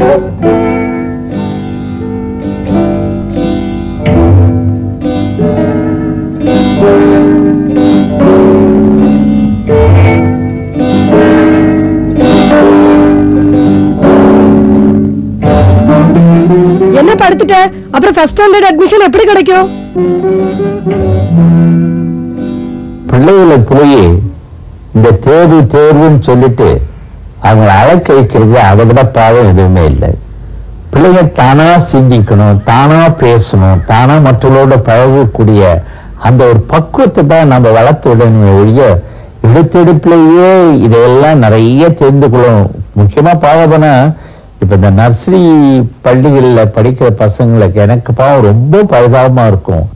என்ன படுத்துட்ட? அப்புறம் first standard admission எப்படி கிடைக்கும்? பிள்ளைகளை போய் இந்த தேர்வுன்னு சொல்லிட்டு அவங்களை அழைக்க வைக்கிறது அதை விட பாவம் எதுவுமே இல்லை. பிள்ளைங்க தானா சிந்திக்கணும், தானா பேசணும், தானா மற்றவர்களோட பழகக்கூடிய அந்த ஒரு பக்குவத்தை தான் நம்ம வளர்த்து விடணுமே ஒழிய எடுத்தெடுப்பிலேயே இதையெல்லாம் நிறைய தெரிந்து கொள்ளும். முக்கியமா பாவம்னா இப்ப இந்த நர்சரி பள்ளிகள்ல படிக்கிற பசங்களுக்கு எனக்கு பாவம் ரொம்ப பரிதாபமா இருக்கும்.